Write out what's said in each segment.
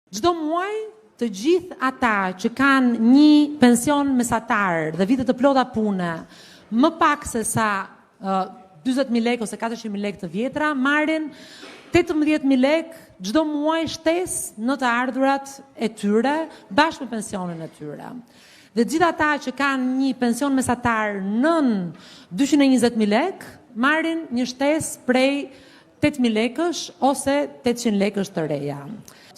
Çdo muaj të gjithë ata që kanë një pension mesatar dhe vite të plota pune, më pak se sa 40.000 lekë ose 400.000 lekë të vjetra, marrin 18.000 lekë çdo muaj shtesë në të ardhurat e tyre, bashkë me pensionin e tyre. Dhe gjithë ata që kanë një pension mesatar nën 220.000 lekë, marrin një shtesë prej 8.000 lekësh ose 800 lekësh të reja.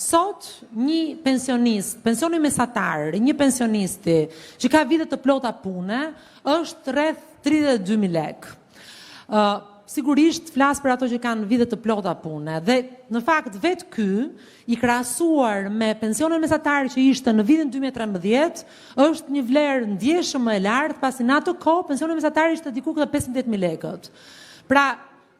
Sot, një pensionist, pensioni mesatar, një pensionisti që ka vite të plota pune, është rreth 32.000 lekë. Sigurisht, flas për ato që kanë vite të plota pune, dhe në fakt vetë ky, i krahasuar me pensionin mesatar që ishte në vitin 2013, është një vlerë ndjeshëm më e lartë, pasi në ato kohë pensioni mesatar ishte diku këtë 15.000 lekët. Pra,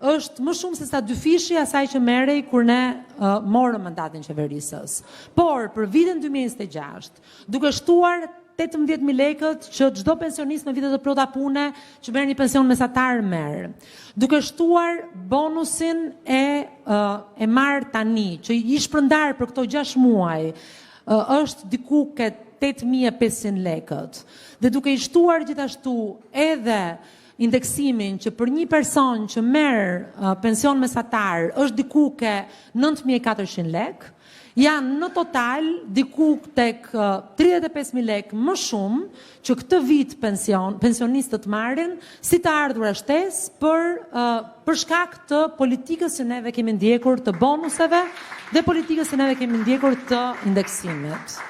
është më shumë se sa 2 fishi asaj që merrej kur ne morëm mandatin qeverisës. Por, për vitin 2026, duke shtuar 18.000 lekët që çdo pensionist me vite të plota pune që merr një pension mesatar merr, duke shtuar bonusin e marr tani, që i shpërndar për këto 6 muaj, është diku ke 8.500 lekët. Dhe duke i shtuar gjithashtu edhe indeksimin që për një person që merr pension mesatar është diku ke 9.400 lekë, janë në total diku tek 35.000 lekë më shumë që këtë vit pensionistët marrin si të ardhura shtesë për shkak të politikës që neve kemi ndjekur të bonuseve dhe politikës që neve kemi ndjekur të indeksimit.